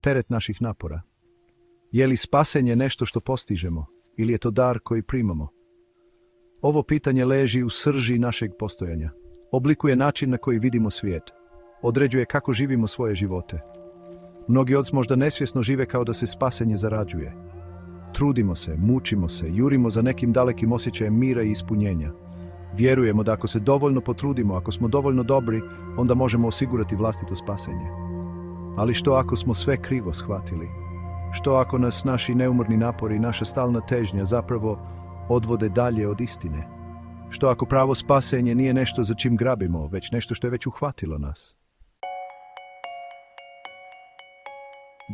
teret naših napora? Je li spasenje nešto što postižemo ili je to dar koji primamo? Ovo pitanje leži u srži našeg postojanja. Oblikuje način na koji vidimo svijet. Određuje kako živimo svoje živote. Mnogi od nas možda nesvjesno žive kao da se spasenje zarađuje. Trudimo se, mučimo se, jurimo za nekim dalekim osjećajem mira i ispunjenja. Vjerujemo da ako se dovoljno potrudimo, ako smo dovoljno dobri, onda možemo osigurati vlastito spasenje. Ali što ako smo sve krivo shvatili? Što ako nas naši neumorni napori i naša stalna težnja zapravo odvode dalje od istine? Što ako pravo spasenje nije nešto za čim grabimo, već nešto što je već uhvatilo nas?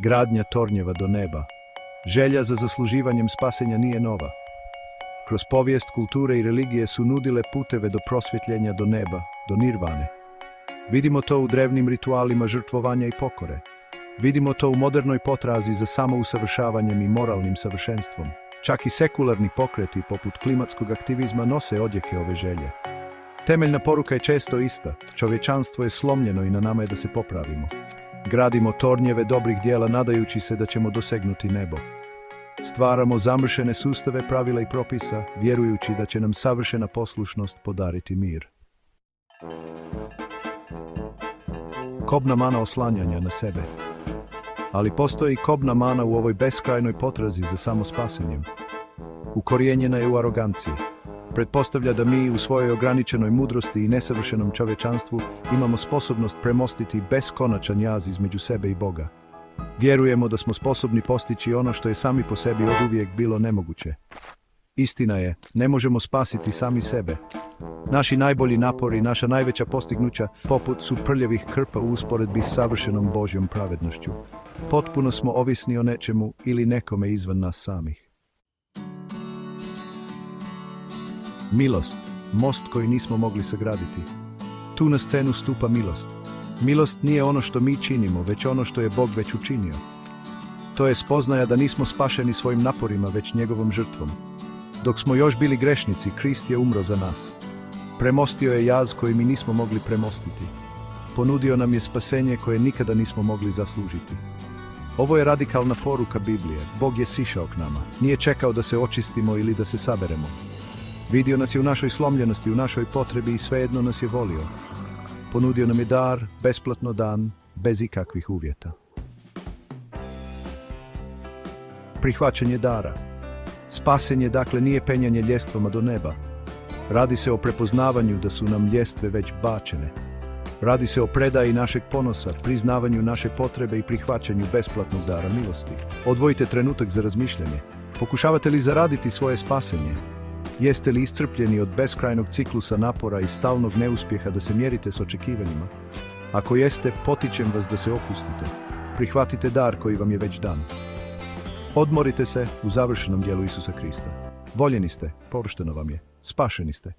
Gradnja tornjeva do neba. Želja za zasluživanjem spasenja nije nova. Kroz povijest, kulture i religije su nudile puteve do prosvjetljenja do neba, do nirvane. Vidimo to u drevnim ritualima žrtvovanja i pokore. Vidimo to u modernoj potrazi za samousavršavanjem i moralnim savršenstvom. Čak i sekularni pokreti poput klimatskog aktivizma nose odjeke ove želje. Temeljna poruka je često ista. Čovječanstvo je slomljeno i na nama je da se popravimo. Gradimo tornjeve dobrih djela nadajući se da ćemo dosegnuti nebo. Stvaramo zamršene sustave pravila i propisa, vjerujući da će nam savršena poslušnost podariti mir. Kobna mana oslanjanja na sebe. Ali postoji kobna mana u ovoj beskrajnoj potrazi za samospasenjem. Ukorijenjena je u aroganciji. Pretpostavlja da mi u svojoj ograničenoj mudrosti i nesavršenom čovječanstvu imamo sposobnost premostiti beskonačan jaz između sebe i Boga. Vjerujemo da smo sposobni postići ono što je sami po sebi oduvijek bilo nemoguće. Istina je, ne možemo spasiti sami sebe. Naši najbolji napori, naša najveća postignuća, poput su prljavih krpa u usporedbi s savršenom Božjom pravednošću. Potpuno smo ovisni o nečemu ili nekome izvan nas samih. Milost, most koji nismo mogli sagraditi. Tu na scenu stupa milost. Milost nije ono što mi činimo, već ono što je Bog već učinio. To je spoznaja da nismo spašeni svojim naporima, već njegovom žrtvom. Dok smo još bili grešnici, Krist je umro za nas. Premostio je jaz koji mi nismo mogli premostiti. Ponudio nam je spasenje koje nikada nismo mogli zaslužiti. Ovo je radikalna poruka Biblije. Bog je sišao k nama. Nije čekao da se očistimo ili da se saberemo. Vidio nas je u našoj slomljenosti, u našoj potrebi i svejedno nas je volio. Ponudio nam je dar, besplatno dan, bez ikakvih uvjeta. Prihvaćanje dara. Spasenje dakle nije penjanje ljestvama do neba. Radi se o prepoznavanju da su nam ljestve već bačene. Radi se o predaji našeg ponosa, priznavanju naše potrebe i prihvaćanju besplatnog dara milosti. Odvojite trenutak za razmišljanje. Pokušavate li zaraditi svoje spasenje? Jeste li iscrpljeni od beskrajnog ciklusa napora i stalnog neuspjeha da se mjerite s očekivanjima? Ako jeste, potičem vas da se opustite. Prihvatite dar koji vam je već dan. Odmorite se u završenom djelu Isusa Krista. Voljeni ste, pošteno vam je, spašeni ste.